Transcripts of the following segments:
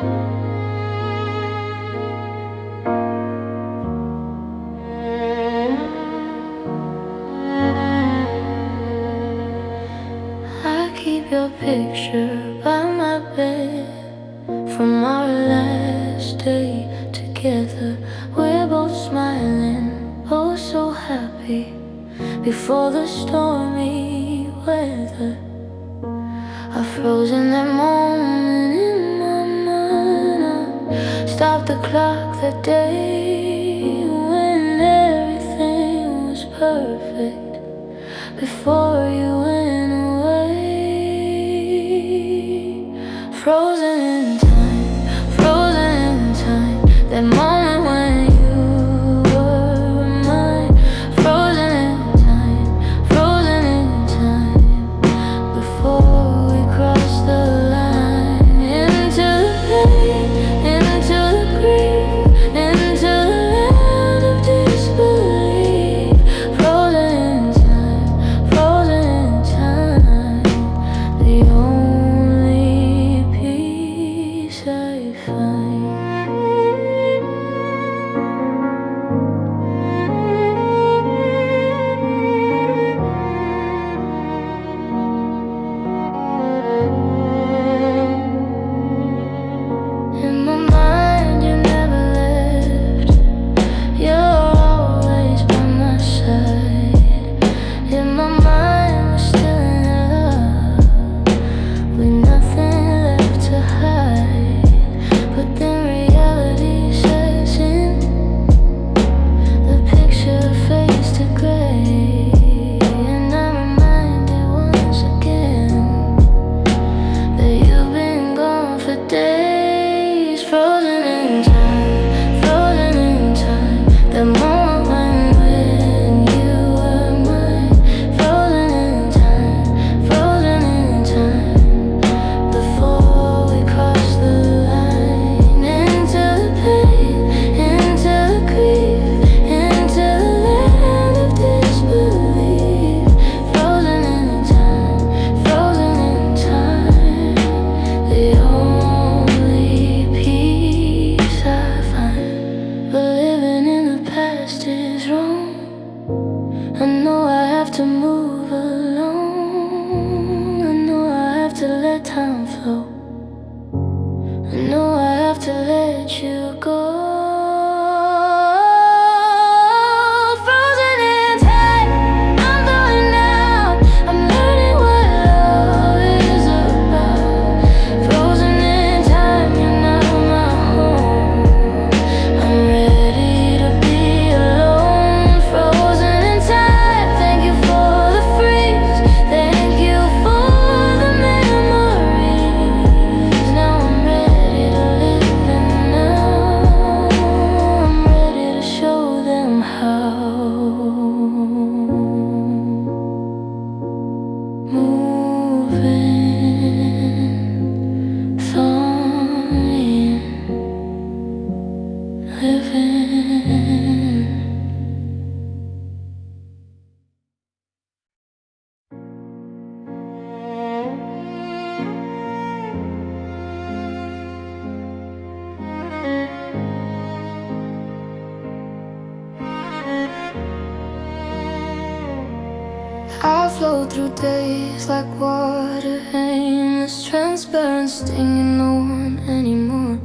I keep your picture by my bed from our last day together. We're both smiling, oh so happy, before the stormy weather. I've frozen that moment in my mind. I stopped the clock that day when everything was perfect, before you went away. Frozen in time, frozen in time, that moment when you were mine. Frozen in time, before we crossed the line into the pain, into the grief, into the land of disbelief. Frozen in time, the only peace I find. In my mind, you never left. You're always by my side. In my mind, we're still in love, with nothing left to hide. But then reality sets in. The picture fades to gray, and I'm reminded once again that you've been gone for days. Frozen in time, the moment when you were mine. Frozen in time, before we crossed the line into the pain, into the grief, into the land of disbelief. Frozen in time, the only peace I find. But living in the past is wrong. I know I have to move along. I know I have to let time flow. I know I have to let you go. Frozen in time, I'm going out. I'm learning what love is about. Frozen in time, you're not my home. I'm ready to be alone. Frozen in time, thank you for the freeze. Thank you for the memories. Now I'm ready to live in now. I'm ready to show them how. Moving, thawing, living. I flow through days like water, aimless, transparent, stinging no one anymore.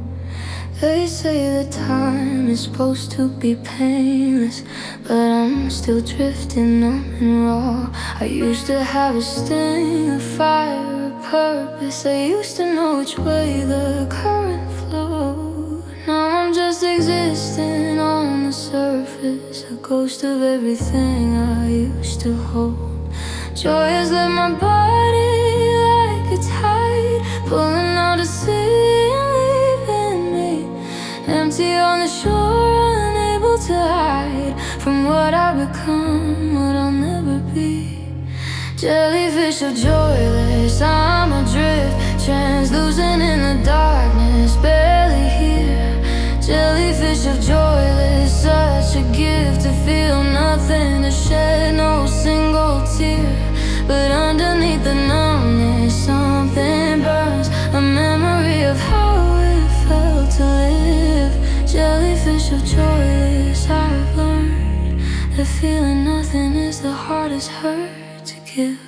They say that time is supposed to be painless, but I'm still drifting numb and raw. I used to have a sting, a fire, a purpose. I used to know which way the current flowed. Now I'm just existing on the surface, a ghost of everything I used to hold. Joy has left my body like a tide, pulling out to sea and leaving me empty on the shore, unable to hide from what I become, what I'll never be. Jellyfish of joyless, I'm adrift, translucent in the darkness, barely here. Jellyfish of joyless, such a gift to feel nothing, to shed no single tear. But underneath the numbness, something burns, a memory of how it felt. feeling nothing is the hardest hurt to give.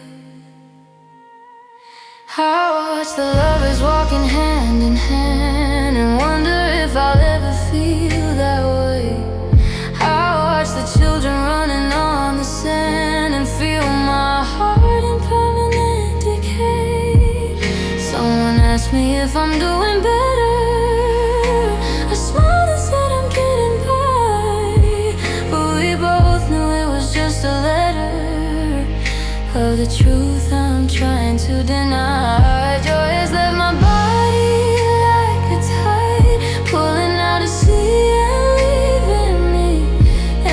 I watch the lovers walking hand in hand and wonder if I'll ever feel that way. I watch the children running on the sand and feel my heart in permanent decay. Someone asked me if I'm doing better. I smiled and said I'm getting by, but we both knew it was just a letter of the truth I'm trying to deny. Joy has left my body like a tide, pulling out to sea and leaving me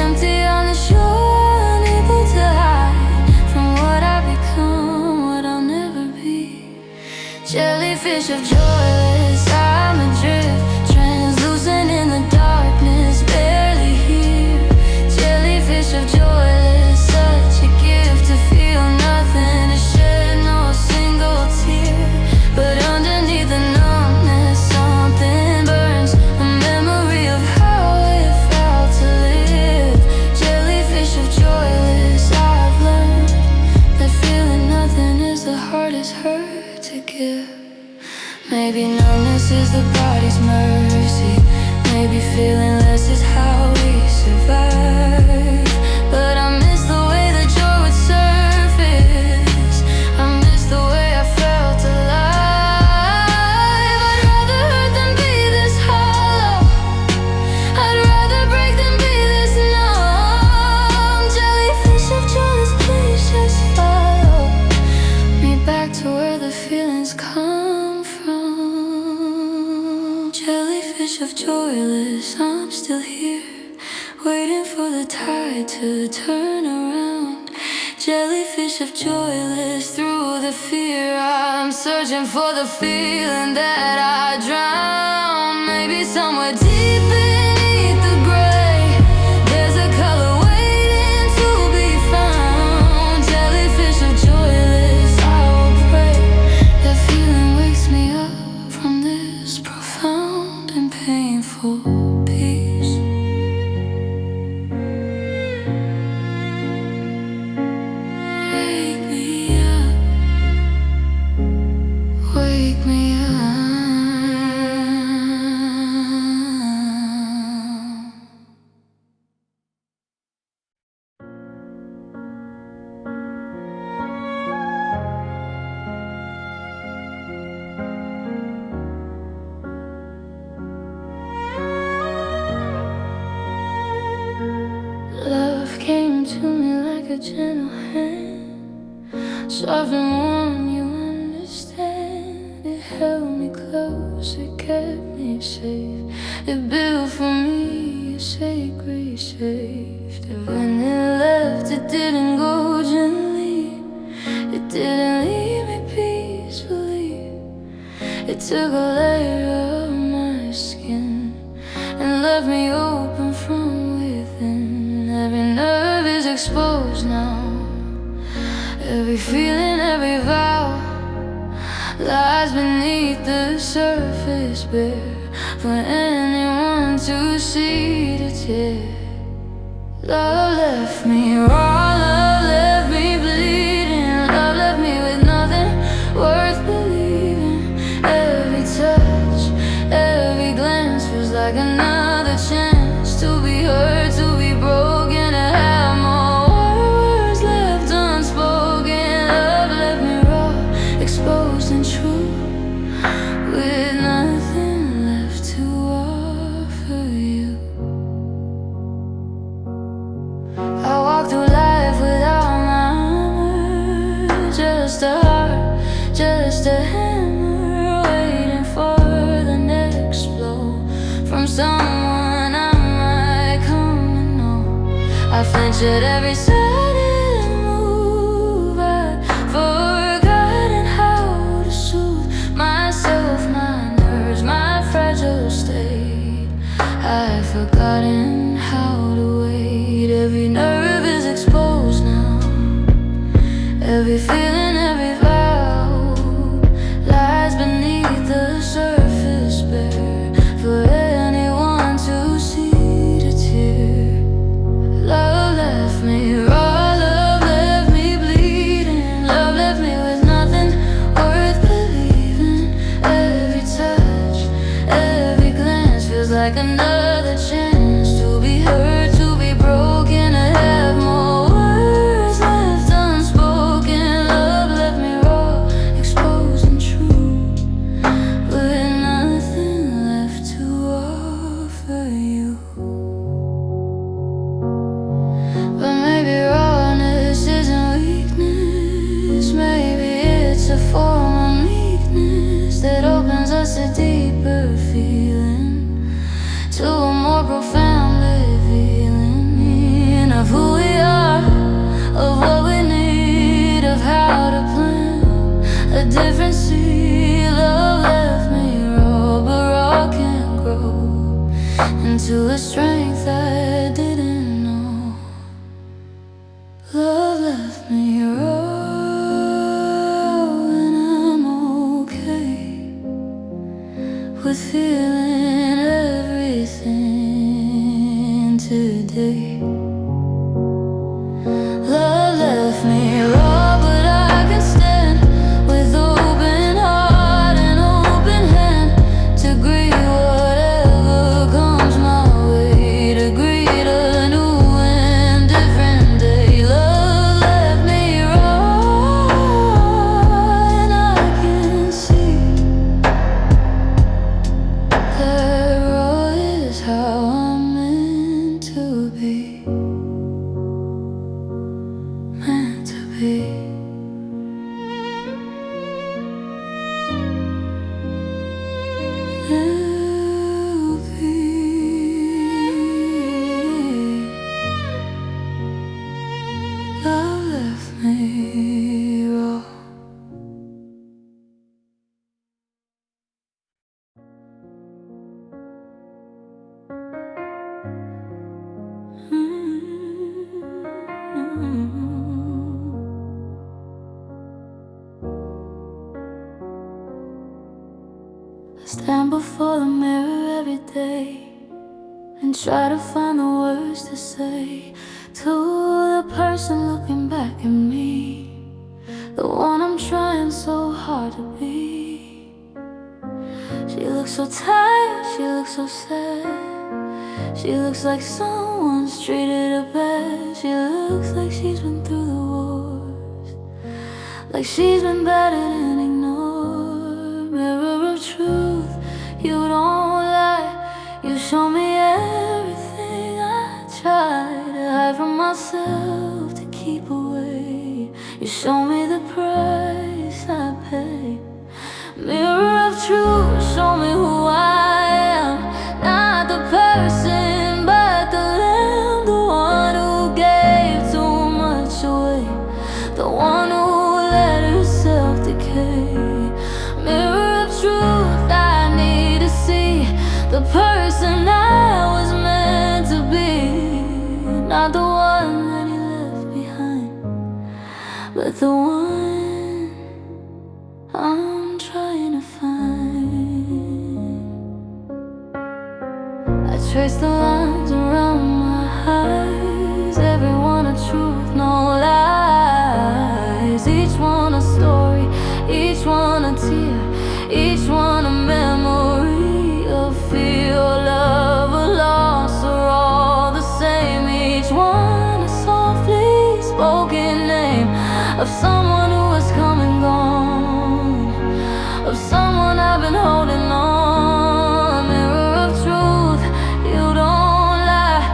empty on the shore, unable to hide from what I've become, what I'll never be. Jellyfish of joyless, I'm adrift, translucent in the darkness, barely here. Jellyfish of joyless, such a gift to feel nothing, to shed no single tear. But underneath the numbness, something burns, a memory of how it felt to live. Jellyfish of joyless, I've learned that feeling nothing is the hardest hurt to give. Maybe numbness is the body's mercy, maybe feeling less is how we survive. But I miss the way the joy would surface, I miss the way I felt alive. I'd rather hurt than be this hollow, I'd rather break than be this numb. Jellyfish of joyless, please just follow me back to where the feelings come from. Jellyfish of joyless, I'm still here, waiting for the tide to turn around. Jellyfish of joyless, through the fear I'm searching for the feeling that I drowned. Maybe somewhere deep beneath the gray, there's a color waiting to be found. Jellyfish of joyless, I will pray that feeling wakes me up from this profound and painful peace. Wake me up, wake me up. Love came to me like a gentle hand, soft and warm, you understand. It held me close, it kept me safe. It built for me a sacred safety. When it left, it didn't go gently, it didn't leave me peacefully. It took a layer of my skin and left me open from within. Every nerve is exposed now, every feeling, every vow lies beneath the surface, bare for anyone to see, to tear. Love left me raw, love left me bleeding, love left me with nothing worth believing. Every touch, every glance feels like another chance to be heard, to be broken, to have more words left unspoken. Love left me raw, exposed and true, with nothing left to offer you. I walk through life without my armor, just a heart, just a hammer, waiting for the next blow from someone I might come to know. I flinch at every sudden move, I've forgotten how to soothe myself, my nerves, my fragile state. I've forgotten how to wait. Every nerve is exposed now, every feeling, every vow lies beneath the surface, bare for anyone to see, to tear. Love left me see. Love left me raw, but raw can't grow into a strength I didn't know. Love left me raw, and I'm okay with feeling everything today. Love left me raw, but I can stand with open heart and open hand to greet whatever comes my way, to greet a new and different day. Love left me raw, and I can see that raw is how I'm meant to be. Meant to be. Love left me raw. I stand before the mirror every day and try to find the words to say to the person looking back at me, the one I'm trying so hard to be. She looks so tired, she looks so sad, she looks like someone's treated her bad. She looks like she's been through the wars, like she's been battered and ignored. Mirror of truth, you don't lie. You show me everything I try to hide from myself, to keep away. You show me the price I pay. Mirror of truth, show me who I am. Not the person, but the lamb. The one who gave too much away, the one who let herself decay. Mirror of truth, I need to see the person I was meant to be. Not the one that he left behind, but the one I'm trying to find. I trace the lines around my eyes, every one a truth, no lies. Each one a story, each one a tear, each one a memory of fear, love, or loss, are all the same. Each one a softly spoken name of someone who has come and gone, of someone I've been holding on. Mirror of truth, you don't lie.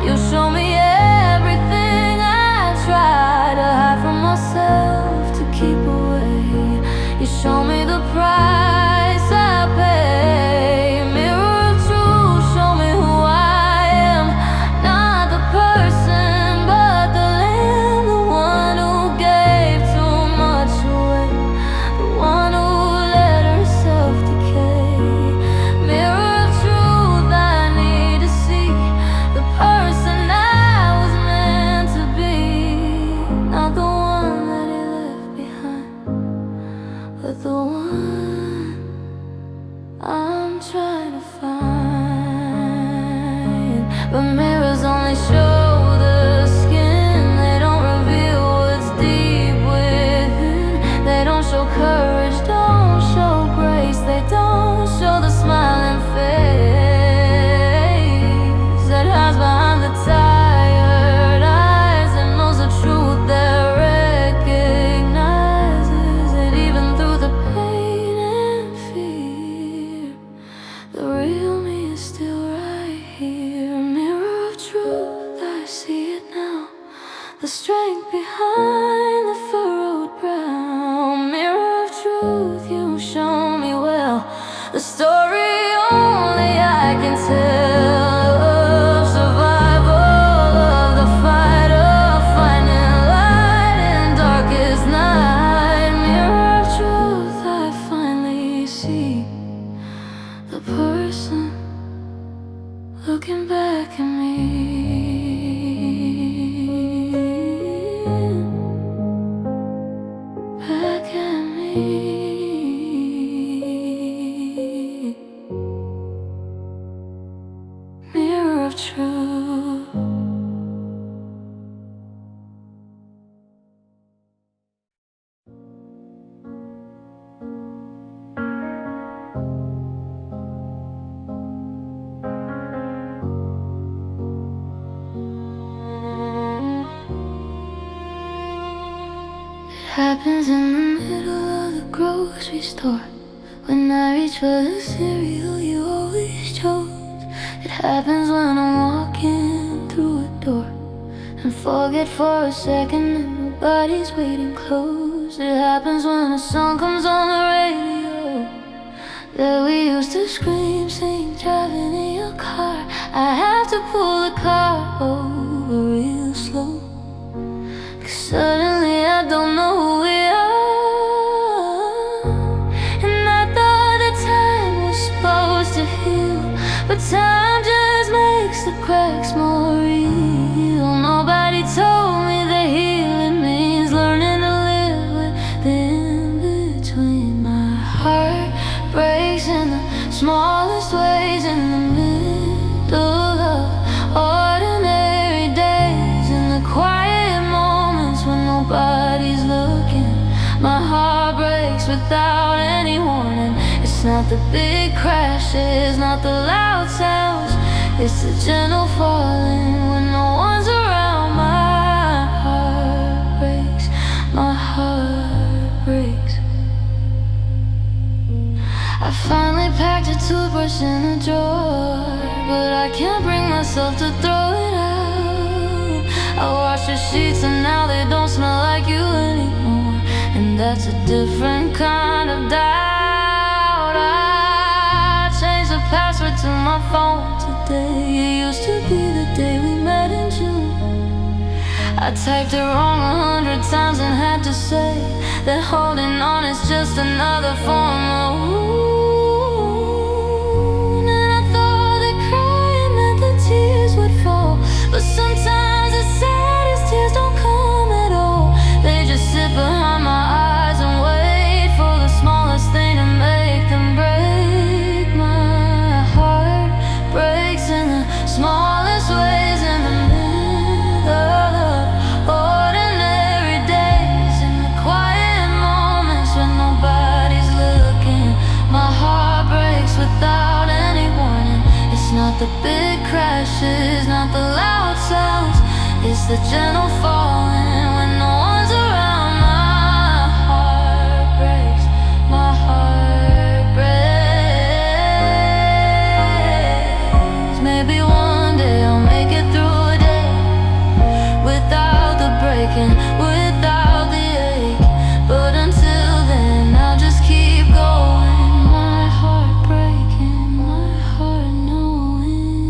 You show me everything I try to hide from myself, to keep away. You show me the price I pay. Mirror of truth, show me who I am. Not the person, but the lamb. The one who gave too much away, the one who let herself decay. Mirror of truth, I need to see the person I was meant to be. Not the one that he left behind, but the one I'm trying to find. But mirrors only show the skin, they don't reveal what's deep within. They don't show courage, don't show grace, they don't show the smiling face that hides behind the tired eyes, and knows the truth that recognizes it even through the pain and fear. The real me is still right here. Mirror of truth, happens in the middle of the grocery store. When I reach for the cereal you always chose. It happens when I'm walking through a door and forget for a second that nobody's waiting close. It happens when a song comes on the radio that we used to scream, sing, driving in your car. I have to pull the car over real slow, 'cause suddenly I don't know who we are. And I thought that time was supposed to heal, but time just makes the cracks more real. Nobody told me that healing means learning to live with the in-between. My heart breaks in the smallest ways, in the middle of ordinary days, in the quiet moments when nobody's looking. My heart breaks without any warning. It's not the big crashes, not the loud sounds, it's the gentle falling when no one's around. My heart breaks, my heart breaks. I finally packed a toothbrush in a drawer, but I can't bring myself to throw it out. I washed the sheets and now they don't smell like you anymore, and that's a different kind of doubt. I changed the password to my phone today. It used to be the day we met in June. I typed it wrong 100 times and had to say that holding on is just another form of wound. And I thought that crying meant the tears would fall, but sometimes the saddest tears don't come at all. They just sit behind my eyes and wait for the smallest thing to make them break. My heart breaks in the smallest ways, in the middle of ordinary days, in the quiet moments when nobody's looking. My heart breaks without any warning. It's not the big crashes, not the loud sounds, it's the gentle falling when no one's around. My heart breaks, my heart breaks. Maybe one day I'll make it through a day without the breaking, without the ache. But until then I'll just keep going. My heart breaking, my heart knowing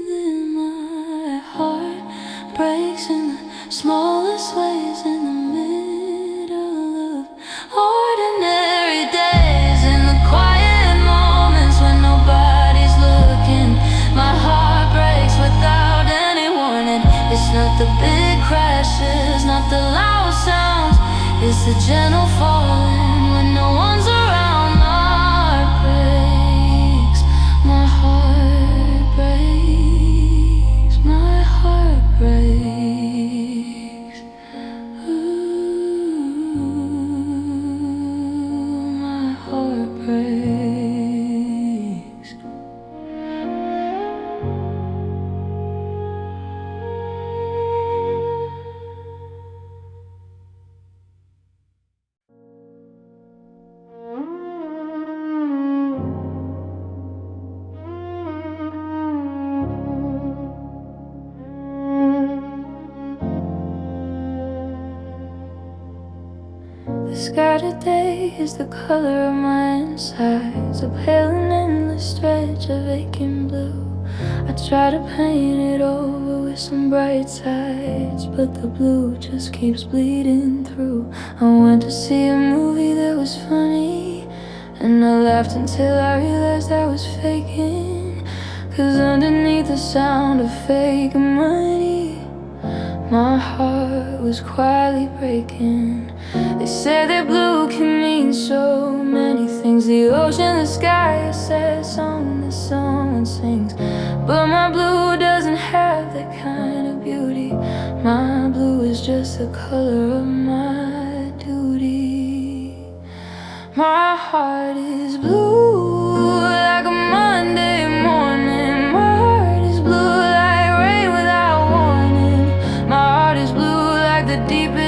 that my heart breaks in the smallest ways, in the middle of ordinary days, in the quiet moments when nobody's looking. My heart breaks without any warning. It's not the big crashes, not the loud sounds, it's the gentle falling when no one's around. My heart breaks, my heart breaks, my heart breaks. Ooh, my heart breaks. The sky today is the color of my insides, a pale and endless stretch of aching blue. I try to paint it over with some bright sides, but the blue just keeps bleeding through. I went to see a movie that was funny, and I laughed until I realized I was faking. 'Cause underneath the sound of fake money, my heart was quietly breaking. They say that blue can mean so many things, the ocean, the sky, a sad song that someone sings. But my blue doesn't have that kind of beauty. My blue is just the color of my duty. My heart is blue like a Monday morning. My heart is blue like rain without warning. My heart is blue like the deepest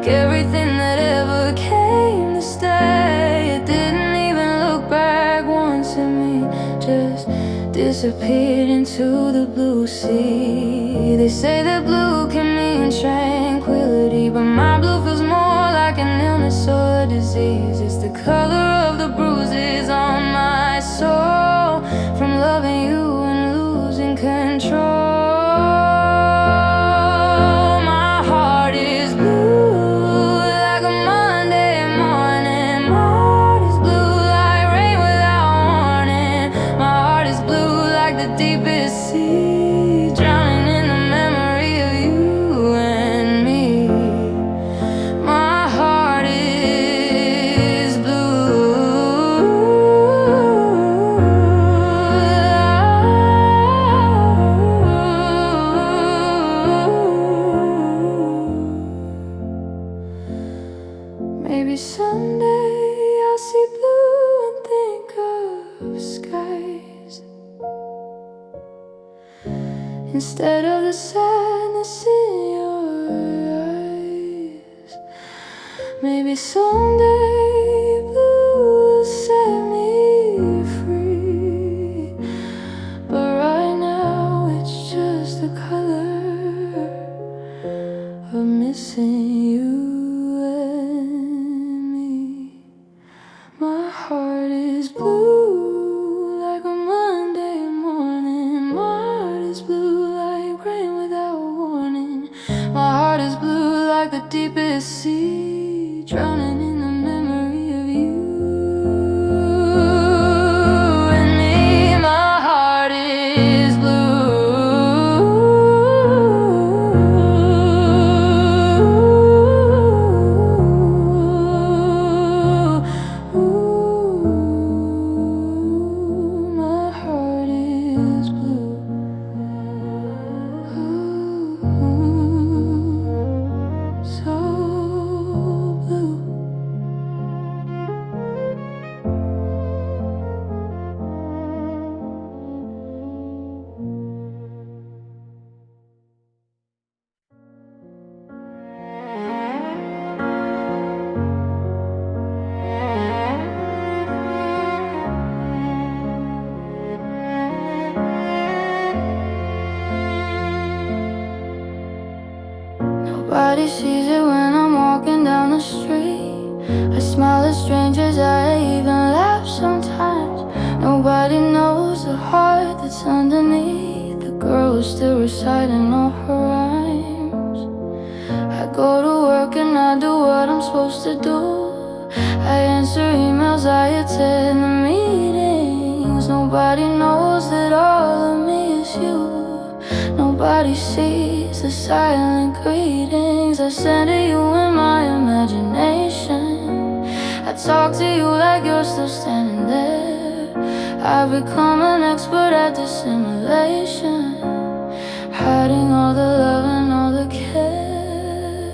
like everything that ever came to stay. It didn't even look back once at me, just disappeared into the blue sea. They say that blue can mean tranquility, but my blue feels more like an illness or a disease. It's the color of the bruises on my soul from loving you and losing control. My heart is blue like a Monday morning. My heart is blue like rain without warning. My heart is blue like the deepest sea, drowning in the memory of you and me. My heart is blue. Maybe someday I'll see blue and think of skies instead of the sadness in your eyes. Maybe someday blue will set me free, but right now it's just the color of missing you and me. My heart is blue like a Monday morning. My heart is blue like rain without warning. My heart is blue like the deepest sea, drowning in the memory of you and me. My heart is my heart is blue. So blue. Nobody sees it when I'm walking down the street. I smile at strangers, I even laugh sometimes. Nobody knows the heart that's underneath. The girl who's still reciting all her rhymes. I go to work and I do what I'm supposed to do. I answer emails, I attend the meetings. Nobody knows that all of me is you. Nobody sees the silent greetings I send to you in my imagination. I talk to you like you're still standing there. I've become an expert at dissimulation, hiding all the love and all the care.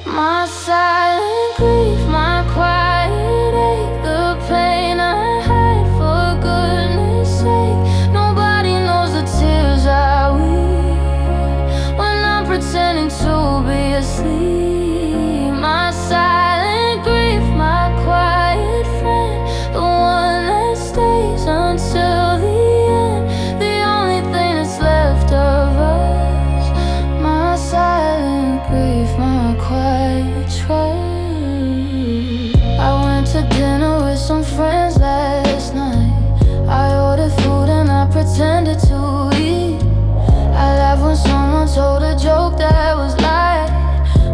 My silent grief, my quiet ache, the pain I hide for goodness sake. Nobody knows the tears I weep when I'm pretending to be asleep. My silent grief, my quiet friend, the one that stays until the end, the only thing that's left of us. My silent grief, my quiet trust. I went to dinner with some friends last night. I ordered food and I pretended to eat. I laughed when someone told a joke that was light,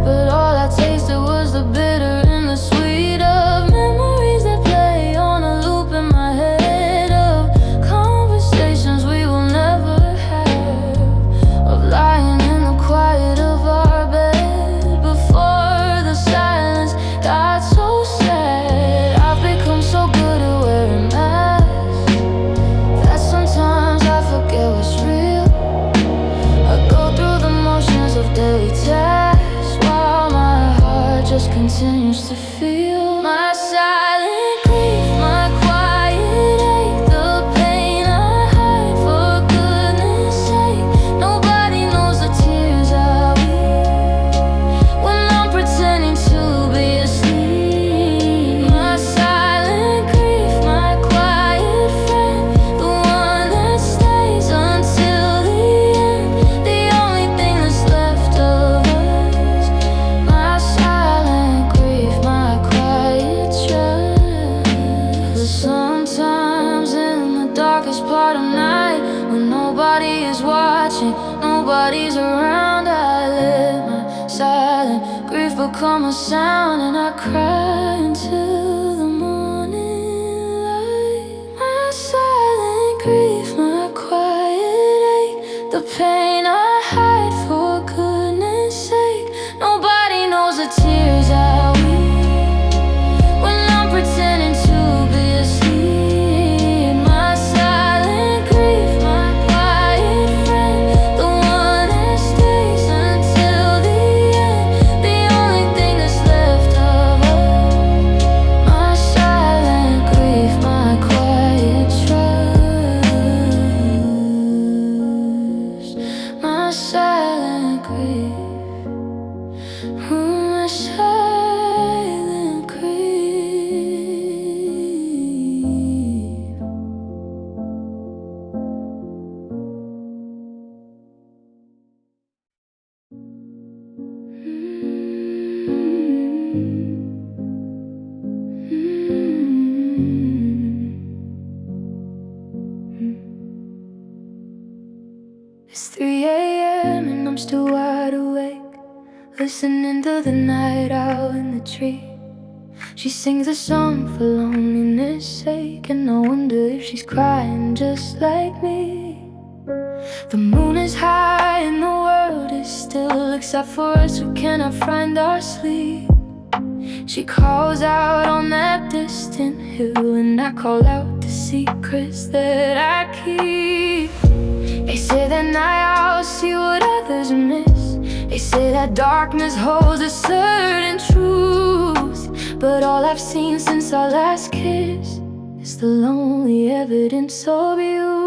but all I tasted was the bitter and the sweet of memories that play on a loop in my head, of conversations we will never have, of lying in the quiet of our bed before the silence got so sad. I've become so good at wearing masks that sometimes I forget what's real. I go through the motions of daily tasks while my heart just continues to feel. My silent grief, my quiet ache, the pain I hide for goodness sake. Nobody knows the tears I weep when I'm pretending silent grief become a sound, and I cry until the morning light. My silent grief, my quiet ache, the pain I hide for goodness sake. Nobody knows the tears I weep when I'm pretending to be asleep. My silent grief, my quiet friend, the one that stays until the end, the only thing that's left of us. My silent grief, my quiet trust. My silent grief, my silent grief. It's 3 a.m. and I'm still wide awake, listening to the night owl in the tree. She sings a song for loneliness sake, and I wonder if she's crying just like me. The moon is high and the world is still, except for us who cannot find our sleep. She calls out on that distant hill, and I call out the secrets that I keep. They say that night owls see what others miss. They say that darkness holds a certain truth, but all I've seen since our last kiss is the lonely evidence of you.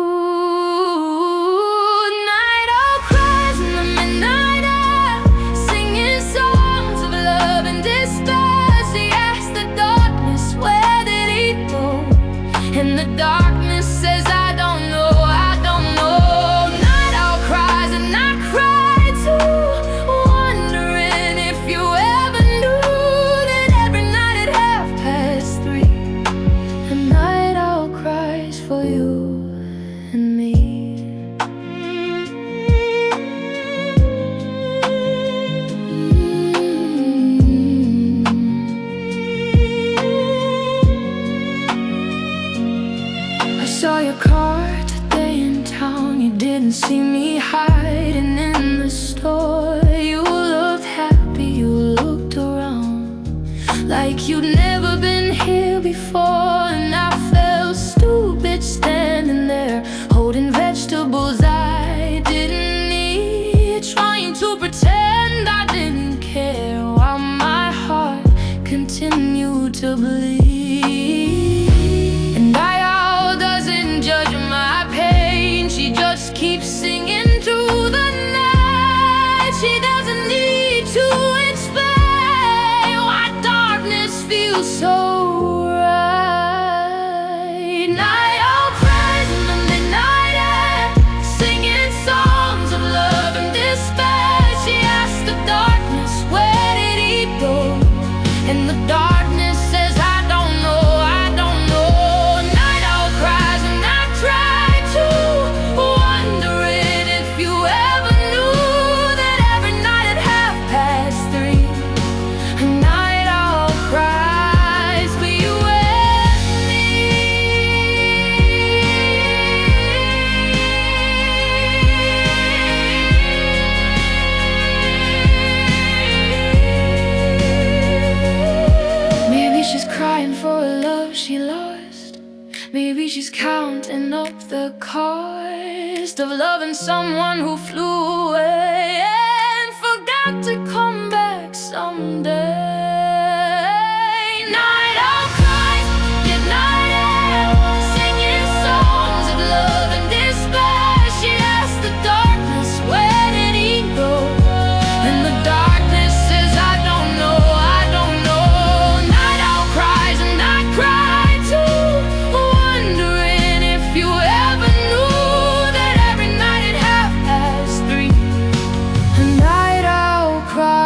Night owl cries in the midnight hour, singing songs of love and despair. She asks the darkness, where did he go? And the darkness says, I don't know, I don't know. Night owl cries and I cry too, wondering if you ever knew that every night at 3:30 the night owl cries for you and me. I saw your car today in town. You didn't see me hiding in the store. You looked happy, you looked around like you'd never been here before. And I felt stupid standing there, holding vegetables I didn't eat, trying to pretend I didn't care, while my heart continued to bleed. And Niall doesn't judge my pain, she just keeps singing through the night. She doesn't need to explain why darkness feels so right. Night owl cries in the midnight air, singing songs of love and despair. She asks the darkness, where did he go? And the darkness says, I don't know, I don't know. Night owl cries and I cry too, wondering if you ever knew that every night at 3:30 a night owl cries for you and me. Maybe she's crying for a love she lost. Maybe she's counting up the cost of loving someone who flew away and forgot to come back someday. Night owl cries, midnight air, singing songs of love and despair. She asks the darkness, where did he go? And the darkness says, I don't know, I don't know. Night owl cries and I cry too, wondering if you ever knew that every night at 3:30 a night owl cries.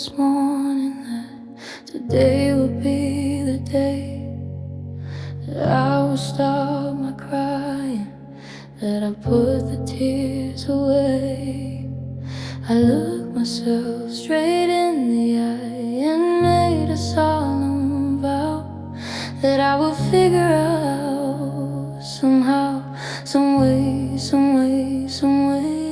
this morning that today would be the day that I would stop my crying, that I put the tears away. I looked myself straight in the eye and made a solemn vow that I would figure out somehow, some way, some way, some way.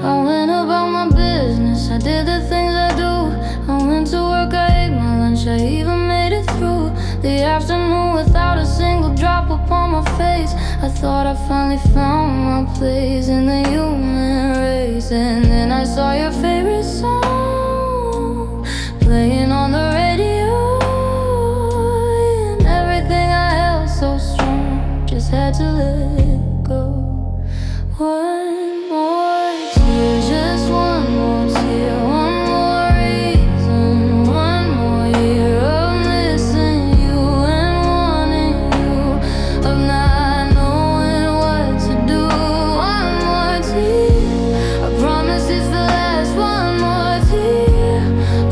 I went about my business, I did the things I do. I went to work, I ate my lunch, I even made it through the afternoon without a single drop upon my face. I thought I finally found my place in the human race. And then I saw your favorite song playing on the radio, and everything I held so strong just had to let it go. One more tear, just one more tear, one more reason, one more year of missing you and wanting you, of not knowing what to do. One more tear, I promise it's the last. One more tear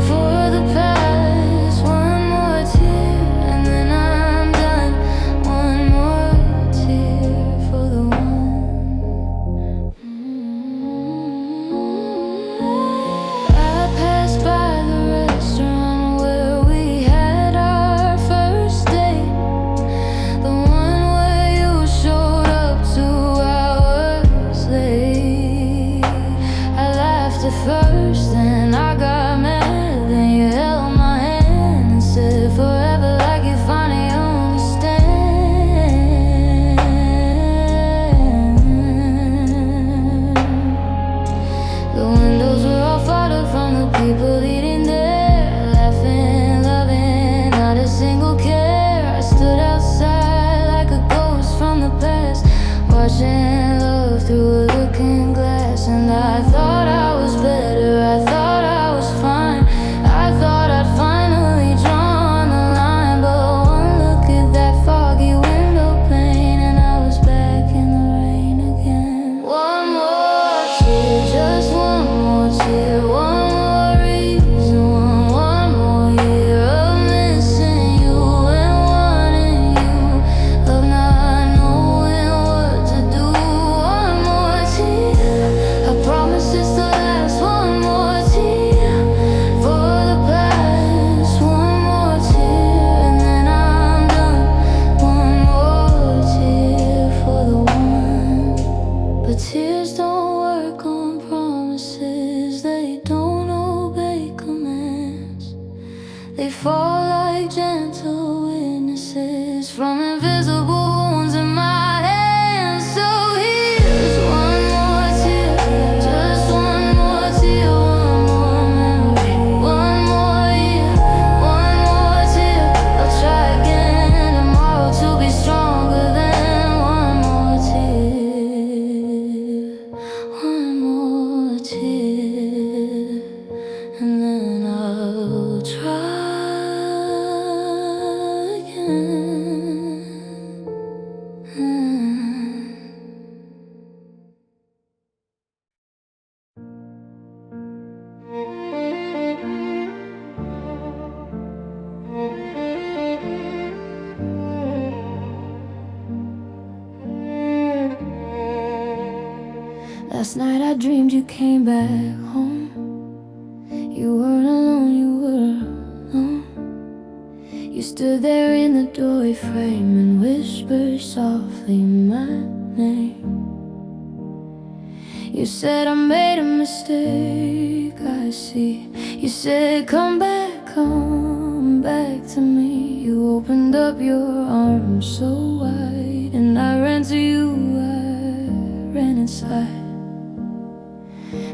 for the past, one more tear, and then I'm done. One more tear for the one. I passed by the restaurant where we had our first date, the one where you showed up 2 hours late. I laughed at first, then I got mad, then you held my hand and said forever, like you finally understand. The windows were all fogged from the people eating there, laughing, loving, not a single care. I stood outside like a ghost from the past, watching love through a looking glass. And I thought I was better, I thought I was fine, I thought I'd finally drawn the line. But one look at that foggy window pane and I was back in the rain again. One more tear, just one more tear, one more reason, one more year of missing you and wanting you, of not knowing what to do. One more tear, I promise it's the last. One more tear for the past, one more tear, and then I'm done. One more tear for the one. But tears don't work on promises, they don't obey commands. They fall like gentle witnesses from invisible wounds in my hands. So here's one more tear, just one more tear, one more memory, one more year, one more tear. I'll try again tomorrow to be stronger than one more tear, one more tear, and then I'll try again. Last night I dreamed you came back home. You weren't alone, you were alone. You stood there in the doorway frame and whispered softly my name. You said I made a mistake, I see. You said come back to me. You opened up your arms so wide and I ran to you, I ran inside.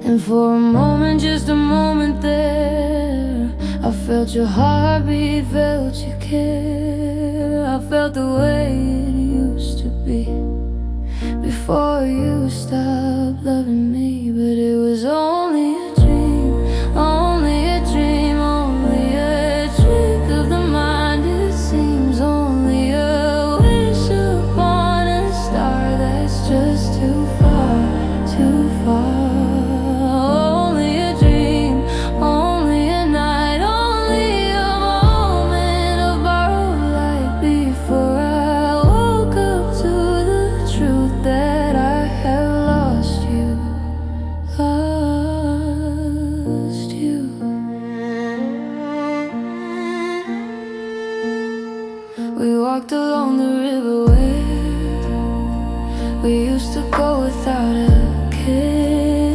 And for a moment, just a moment there, I felt your heartbeat, felt your care. I felt the way it used to be before you stopped loving me. But it was only a dream, only a dream, only a trick of the mind. It seems only a wish upon a star that's just too far, too far. along the river where we used to go without a care.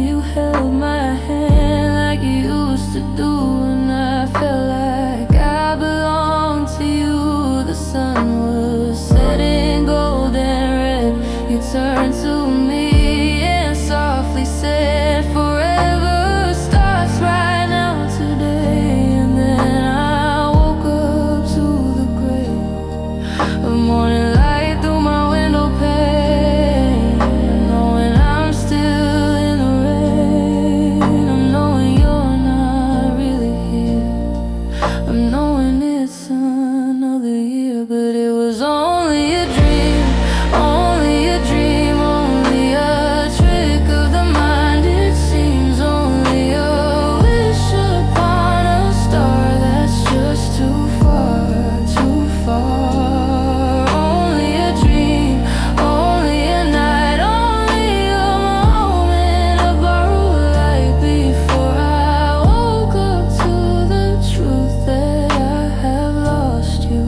You held my hand like you used to do, and I felt like I belonged to you. The sun was setting gold and red. You turned to me and softly said, forever starts right now today. And then I woke up to the gray of morning light through my window pane, knowing I'm still in the rain. I'm knowing you're not really here. I'm knowing it's another year, but it was only a dream, only a dream, only a trick of the mind. It seems only a wish upon a star that's just too far, too far. Only a dream, only a night, only a moment of borrowed light before I woke up to the truth that I have lost you,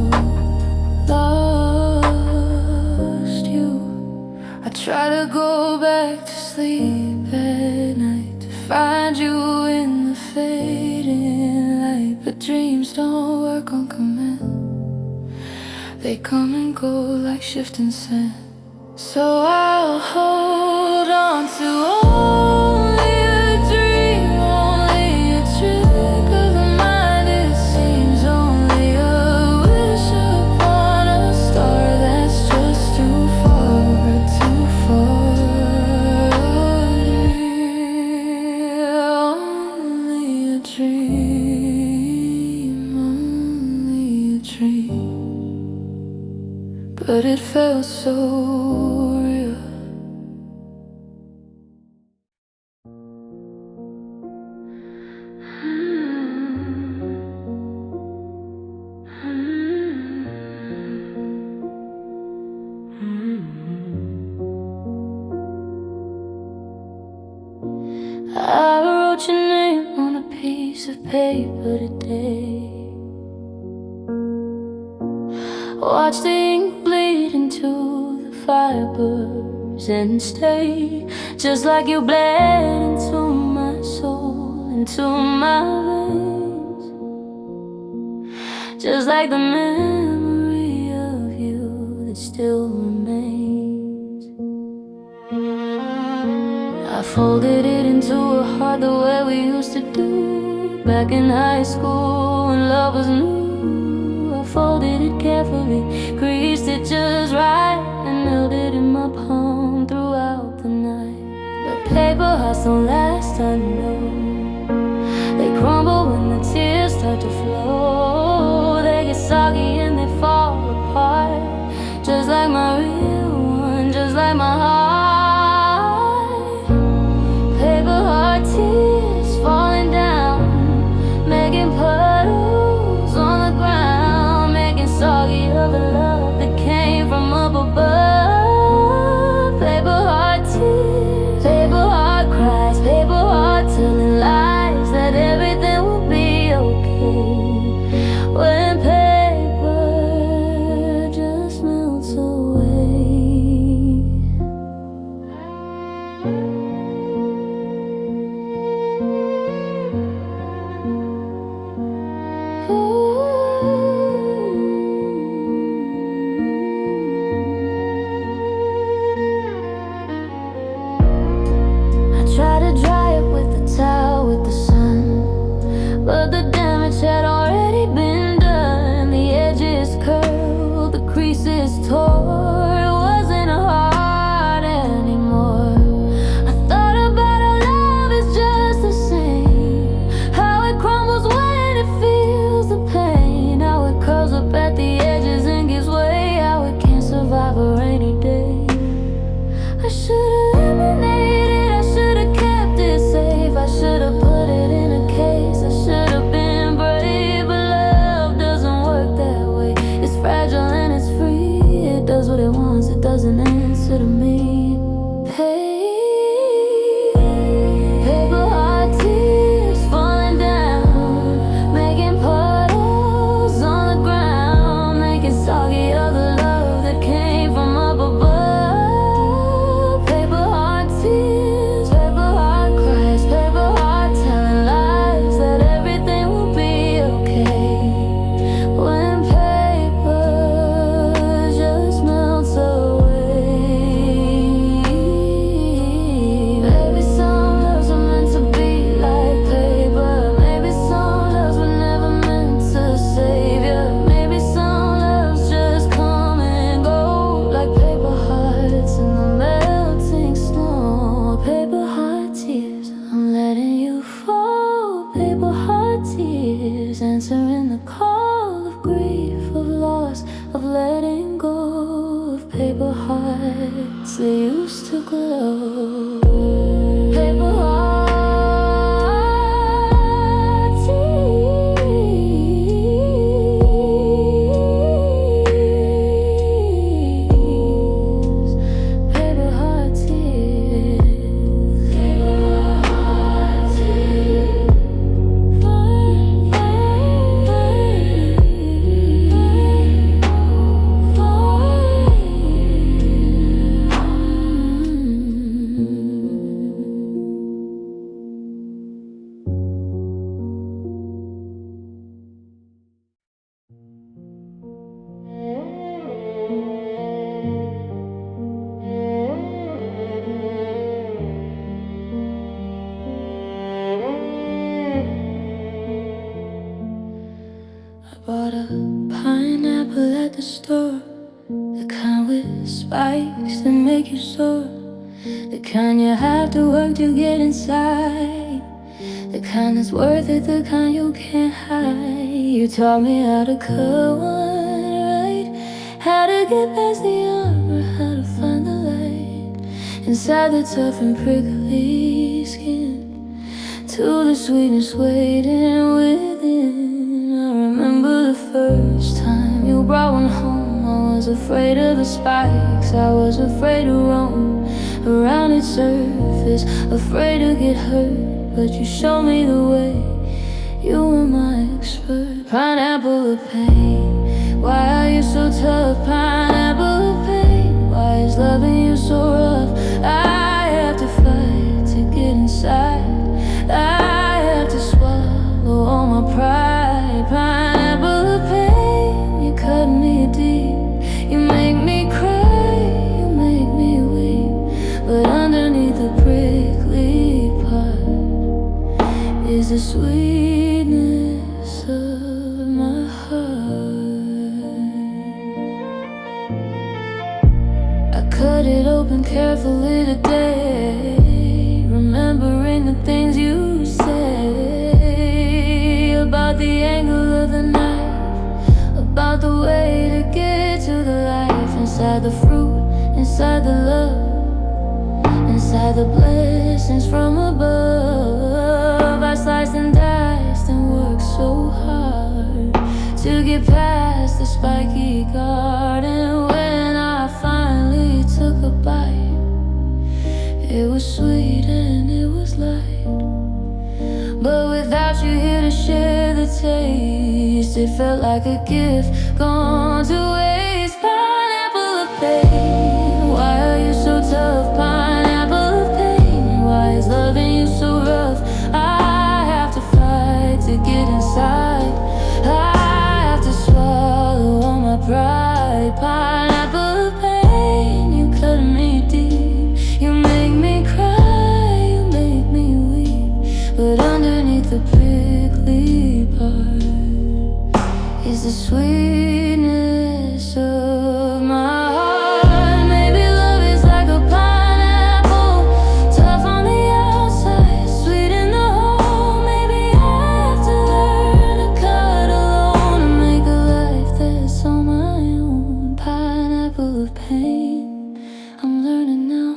lost you. I try to go back to sleep at night to find you in the fading light, but dreams don't work on command. They come and go like shifting sand. So I'll hold on to only a dream, only a trick of the mind. It seems only a wish upon a star that's just too far, too far. Only a dream, only a dream, but it felt so real. I wrote your name on a piece of paper today. Watch the ink bleed into the fibers and stay, just like you bled into my soul, into my veins, just like the memory of you that still remains. I folded it into a heart the way we used to do back in high school when love was new. I folded it carefully, creased it just right, and held it in my palm throughout the night. But paper hearts don't last, I know. They crumble when the tears start to flow. They get soggy and they fall apart, just like my real one, just like my heart. Paper heart tears falling down, making puddles on the ground, making soggy of the love that came from up above. Paper heart tears, paper heart cries, paper heart telling lies that everything will be okay when paper just melts away. I try to dry it with the towel with the sun, but the damage had already been done. The edges curled, the creases tore. It wasn't hard anymore. I thought about how love is just the same, how it crumbles when it feels the pain, how it curls up at the edges and gives way, how it can't survive a rainy day. I should've eliminated, I should've kept it safe, I should've put it in a case, I should've been brave. But love doesn't work that way. It's fragile and it's free. It does what it wants, it doesn't answer to me. Paper heart tears falling down, making puddles on the ground, making sorry of letting go of paper hearts that used to glow. Paper hearts, paper heart tears, paper heart tears. I bought a pineapple at the store, the kind with spikes that make you sore, the kind you have to work to get inside, the kind that's worth it, the kind you can't hide. You taught me how to cut one right, how to get past the armor, how to find the light inside the tough and prickly skin, to the sweetness waiting within. I remember the first time you brought one home. I was afraid of the spikes, I was afraid to roam around its surface, afraid to get hurt, but you showed me the way. You were my expert. Pineapple of pain, why are you so tough? Pineapple of pain, why is loving you so rough? I have to fight to get inside, I have to swallow all my pride. Pineapple of pain, you cut me deep, you make me cry, you make me weep, but underneath the prickly part is the sweetness of my heart. I cut it open carefully today, remembering the things you say about the angle of the knife, about the way to get to the life inside the fruit, inside the love, inside the blessings from above. I sliced and diced and worked so hard to get past the spiky garden. When I finally took a bite, it was sweet and it was light, but without you here to share the taste, it felt like a gift gone to waste. Pineapple of pain, why are you so tough? Pineapple of pain, why is loving you so rough? I have to fight to get inside, I have to swallow all my pride. Pineapple of pain, you cut me deep, you make me cry, you make me weep, but underneath the prickly part is the sweetness of my heart. Maybe love is like a pineapple, tough on the outside, sweet in the hole. Maybe I have to learn to cut alone and make a life that's on my own. Pineapple of pain, I'm learning now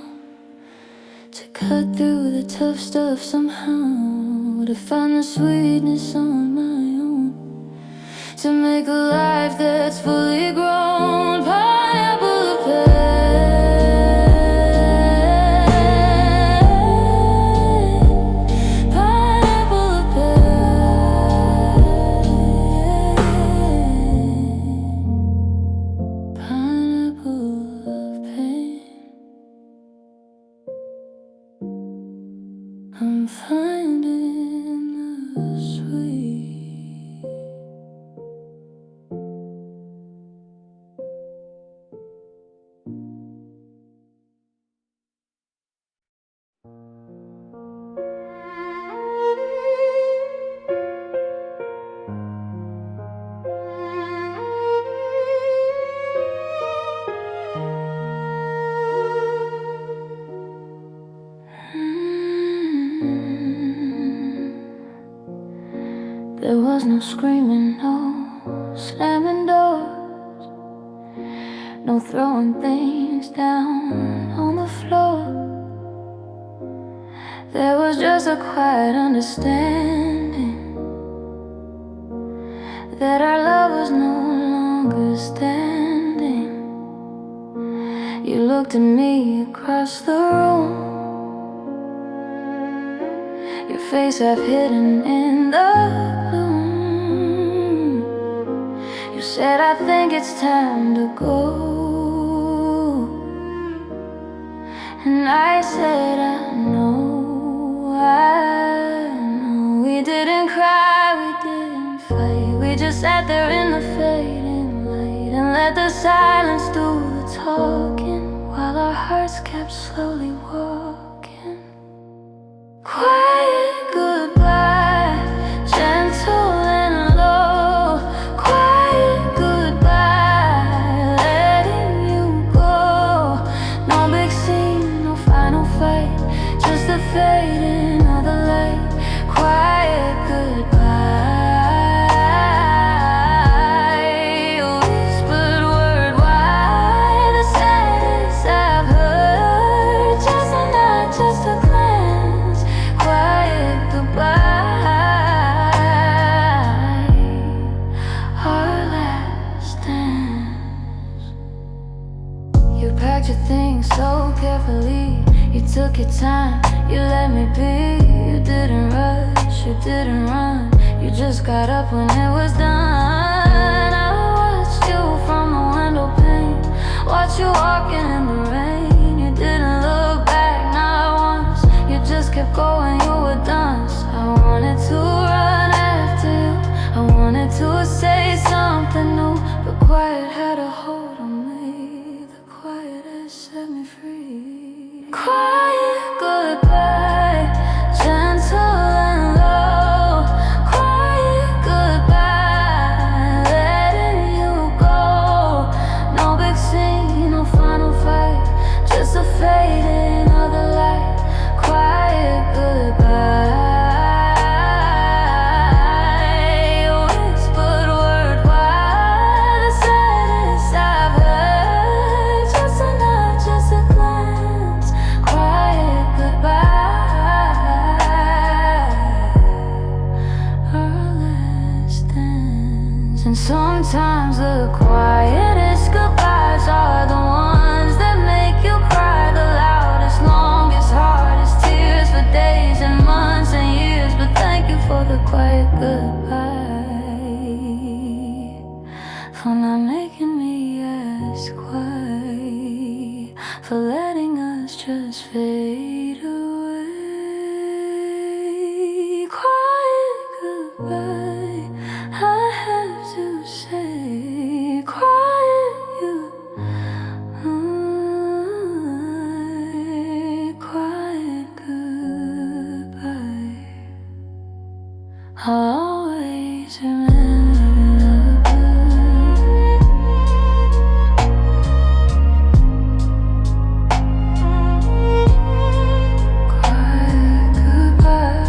to cut through the tough stuff somehow, to find the sweetness on my own, to make a life that's fully grown. Pineapple of pain, pineapple of pain, pineapple of pain. I'm finding the sweet. There was no screaming, no slamming doors, no throwing things down on the floor. There was just a quiet understanding that our love was no longer standing. You looked at me across the room, your face half hidden in the gloom. You said, I think it's time to go. And I said, I know. We didn't cry, we didn't fight. We just sat there in the fading light and let the silence do the talking, while our hearts kept slowly walking. Quiet goodbye, gentle and low. Quiet goodbye, letting you go. No big scene, no final fight, just the fading of the light. Quiet goodbye, whispered word wide, the saddest I've heard. Just a nod, just a glance. Quiet goodbye, our last dance. You packed your things so carefully, you took your time, you let me be. You didn't rush, you didn't run, you just got up when it was done. I watched you from the window pane, watched you walking in the rain. You didn't look back, not once, you just kept going, you were done. So I wanted to run after you, I wanted to say something new, but quiet had a hold on me. The quiet has set me free. Quiet goodbye, gentle and low. Quiet goodbye, letting you go. No big scene, no final fight, just a fading of the light. Quiet goodbye, whispered word wide, the saddest I've heard. Just a nod, just a glance. Quiet goodbye, our last dance. And sometimes the quietest goodbyes are the ones that make you cry the loudest, longest, hardest tears for days and months and years. But thank you for the quiet goodbye, for not making me ask why, for letting us just fade away. Quiet goodbye, I have to say. Quiet quiet goodbye. I'll always remember. Quiet goodbye,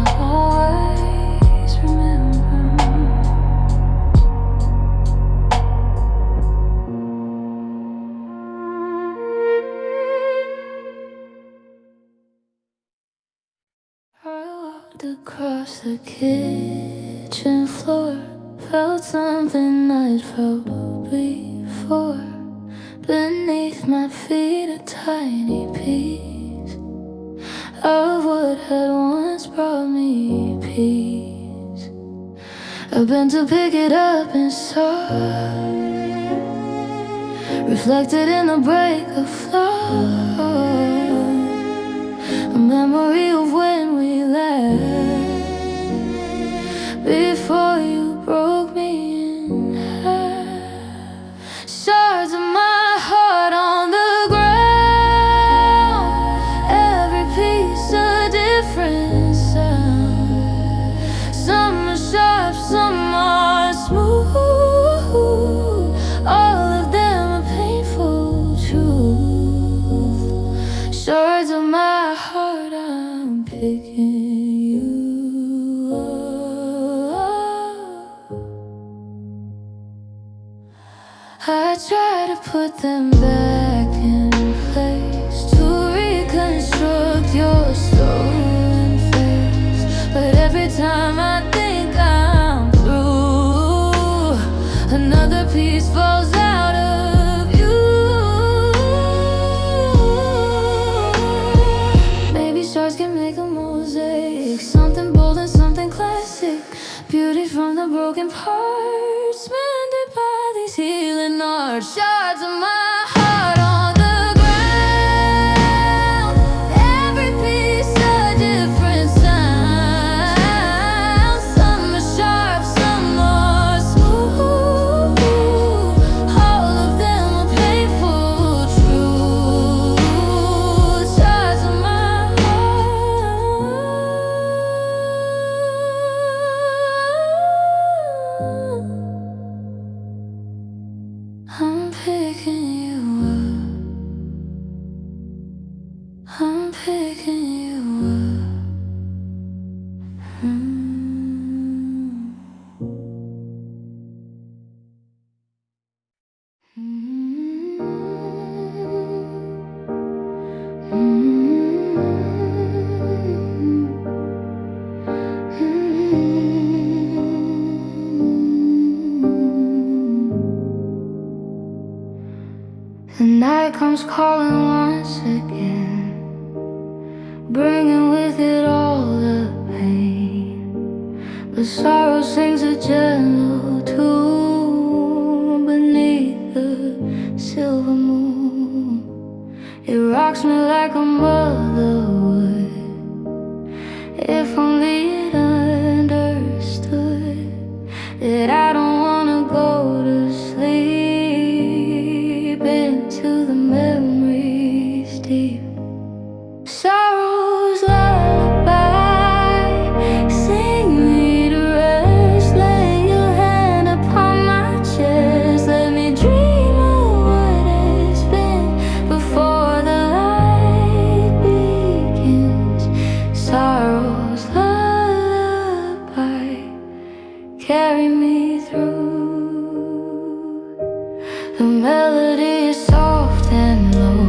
I'll always remember. I walked across the kitchen floor, felt something I'd felt before. Beneath my feet, a tiny piece of what had once brought me peace. I bent to pick it up and saw, reflected in the break of floor, a memory of when we laughed before you broke me in half. Shards of my heart on the ground, every piece a different sound. Some are sharp, some are smooth, all of them a painful truth. Shards of my heart, I'm picking you up. I try to put them back in place, to reconstruct your stolen face. But every time I think I'm through, another piece falls out of you. Maybe stars can make a mosaic, something bold and something classic. Beauty from the broken parts, mended by these healing arts. Shards of my heart on the ground, every piece a different sound. Some are sharp, some are smooth, all of them are painful truths. Shards of my I'm picking you up. I'm picking you up. The night comes calling once again, bringing with it all the pain. But sorrow sings a gentle tune beneath the silver moon. It rocks me like a mother would, if only it understood that I don't wanna go to sleep into the memories deep. Sorrow's lullaby, sing me to rest. Lay your hand upon my chest. Let me dream of what has been before the light begins. Sorrow's lullaby, carry me through. The melody is soft and low,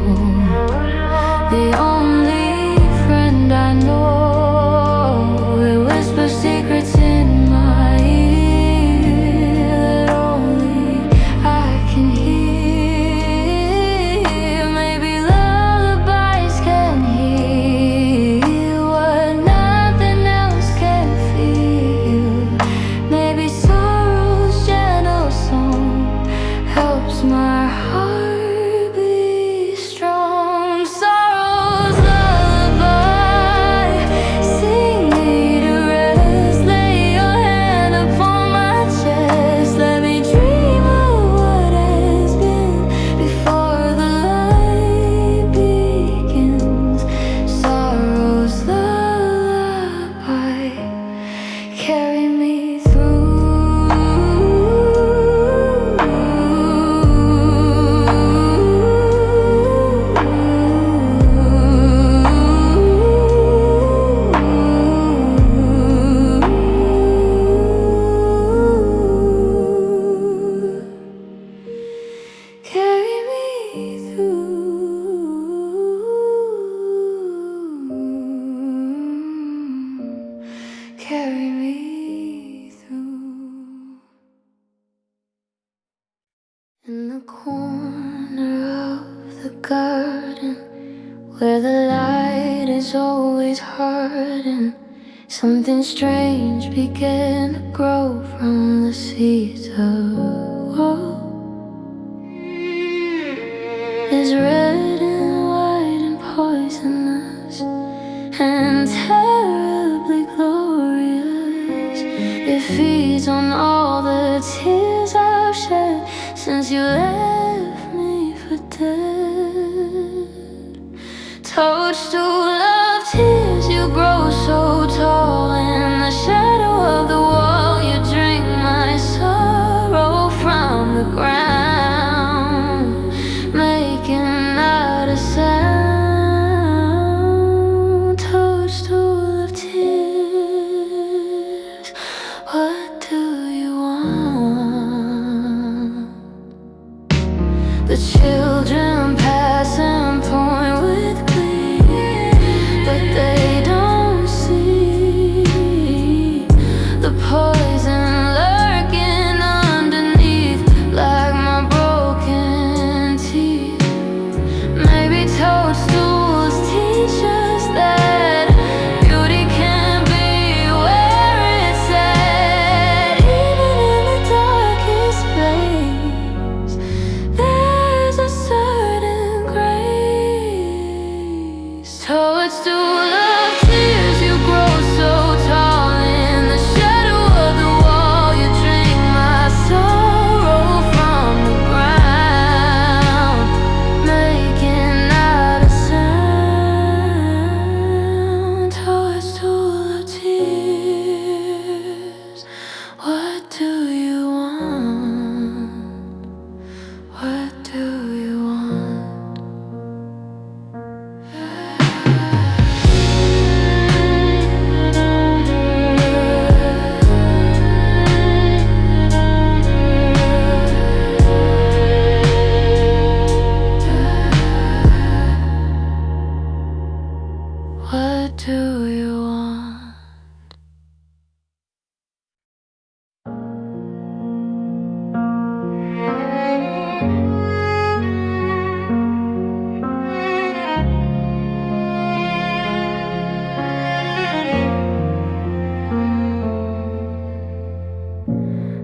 the only friend I know. It whispers secrets in my ear that only I can hear. Maybe lullabies can heal what nothing else can feel. Maybe sorrow's gentle song helps my heart be strong. Sorrow's lullaby, sing me to rest. Lay your hand upon my chest. Let me dream of what has been before the light begins. Sorrow's lullaby, carry me through. Carry me through. Carry me through. In the corner of the garden, where the light is always hiding, something strange began to grow from the seeds of woe. It's red and white and poisonous and terribly glorious. It feeds on all the tears I've shed since you left me for dead. Toadstool of tears, you grow so tall in the shadow of the wall. You drink my sorrow from the ground, making not a sound. Toadstool of tears, what do you want? The children pass and point with glee, but they don't see the poison lurking underneath, like my broken teeth. Maybe toadstools teach us that beauty can be where it's at. Even in the darkest place, there's a certain grace. Toadstool of tears, you grow so tall in the shadow of the wall. You drink my sorrow from the ground, making not a sound. Toadstool of tears, what do you want? What do you want? What do you want?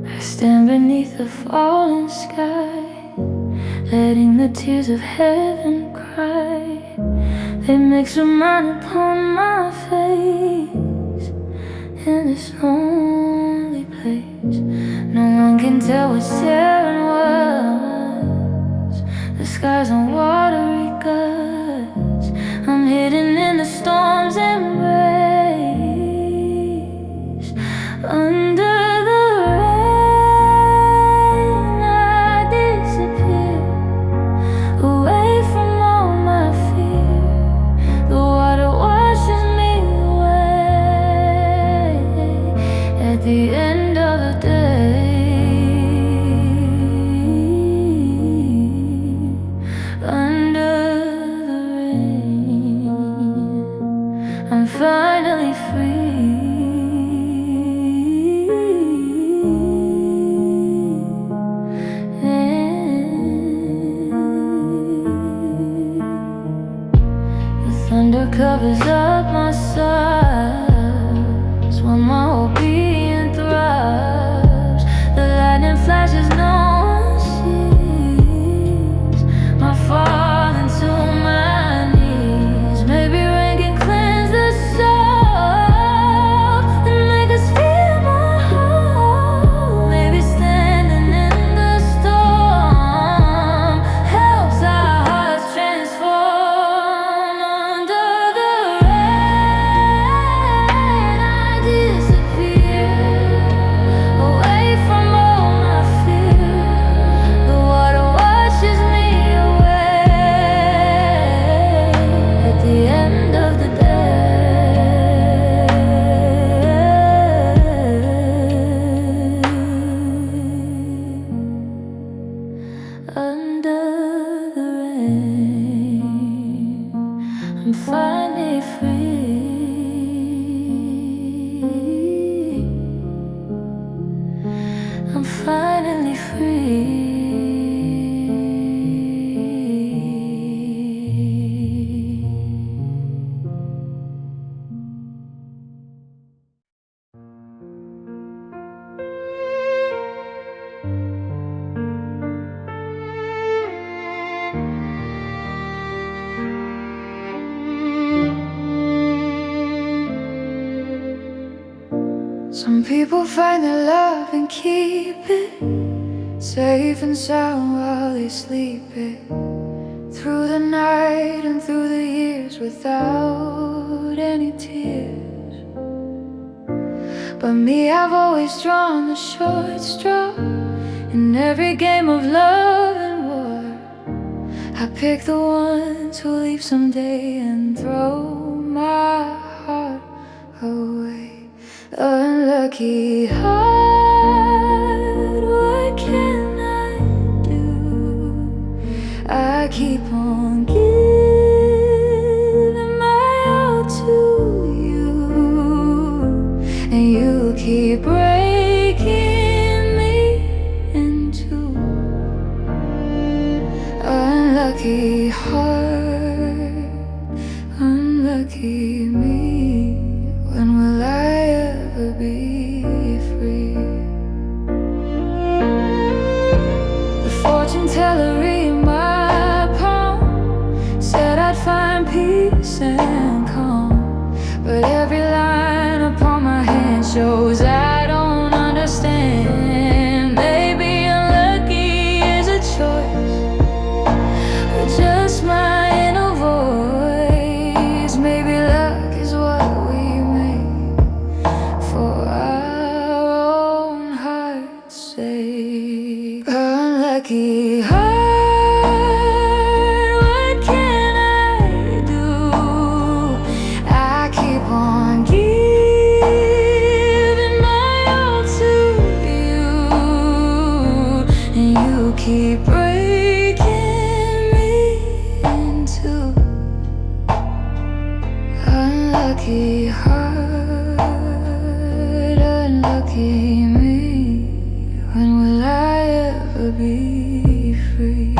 I stand beneath the falling sky, letting the tears of heaven cry. They mix with mine upon my face in this lonely place. No one can tell what's there and what's the skies and watery guts. I'm hidden in the storm's embrace. Under the rain, I disappear, away from all my fear. The water washes me away at the end of the day. Under the rain, I'm finally free. The thunder covers up my sides while my whole being throbs. The lightning flashes no one sees, my falling to my knees. Maybe rain can cleanse the soul and make us feel more whole. Maybe standing in the storm helps our hearts transform. Under the rain, I disappear, away from all my fear. The water washes me away at the end of the day. Under the rain, I'm finally free. I'm finally free. Some people find their love and keep it safe and sound while they sleep it through the night and through the years without any tears. But me, I've always drawn the short straw in every game of love and war. I pick the ones who leave someday and throw my heart away. Unlucky heart, what can I do? heart, unlucky me. When will I ever be free? The fortune teller in my palm said I'd find peace and calm, but every line upon my hand shows I don't understand. Maybe unlucky is a choice, or just my inner voice. Maybe luck is what we make for our own heart's sake. Unlucky heart, what can I do? I keep on giving my all to you, and you keep breaking me in two. Unlucky heart, unlucky me. When will I ever be free?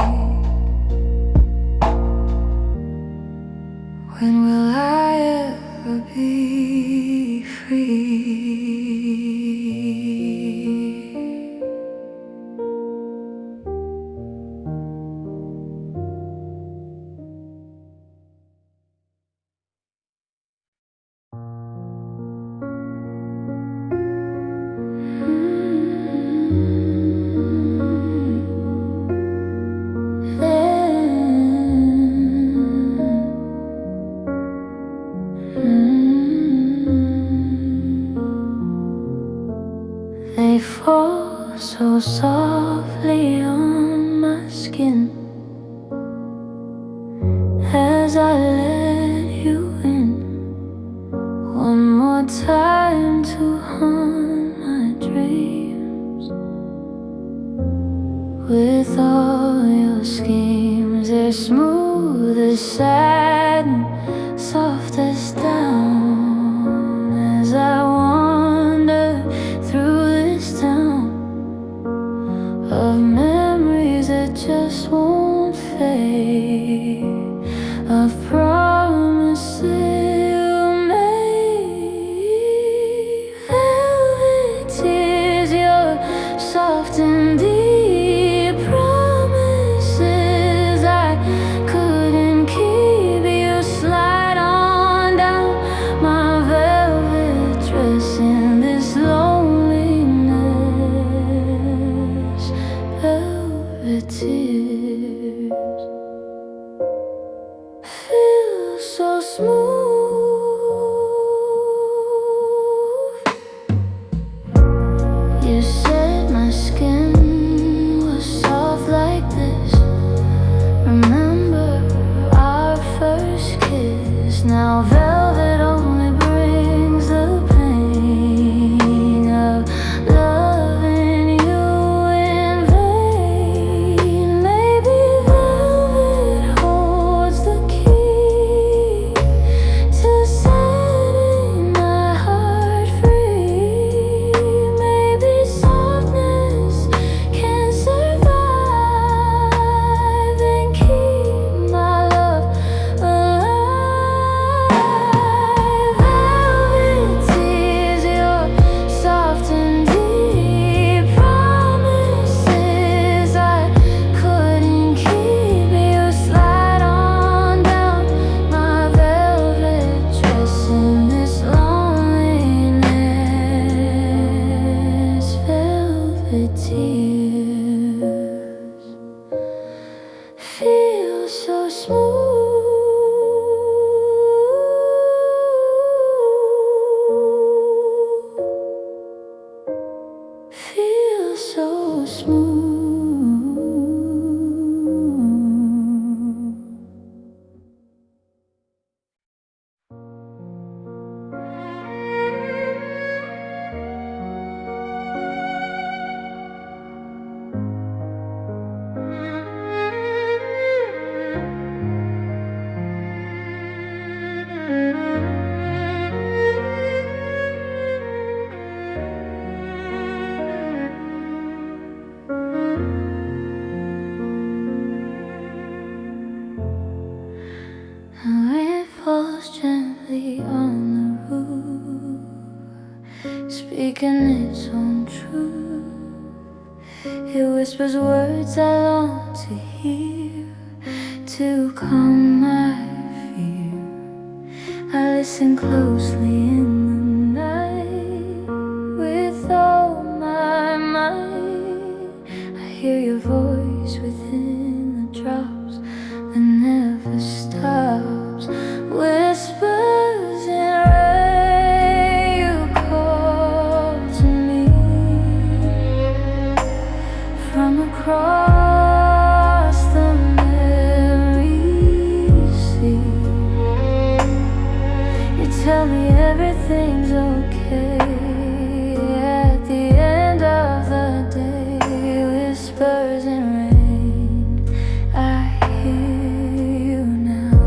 When will I ever be free? They fall so softly on my skin as I let you in one more time to haunt my dreams. With all your schemes, they're smooth as satin, soft as down, as I wander through this town of memories that just won't fade, of promises you made. Velvet tears, your soft and deep promises I couldn't keep. You slide on down my velvet dress in this loneliness. Velvet tears feel so smooth. You said my skin was soft like this. Remember our first kiss. Now velvet only brings the pain of loving you in vain. speaking its own truth. It whispers words I long to hear, to calm my fear. I listen closely in the night, with all my might. I hear your voice within the drops that never stops. Whispers in rain, you call to me from across the memory sea. You tell me everything's okay at the end of the day. Whispers in rain, I hear you now.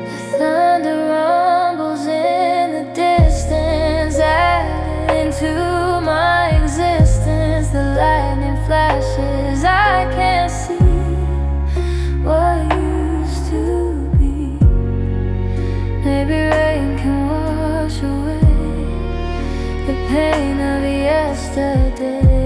The thunder rumbles in the distance, adding to my existence. The lightning flashes, I can't see what used to be. Maybe rain can wash away the pain of yesterday.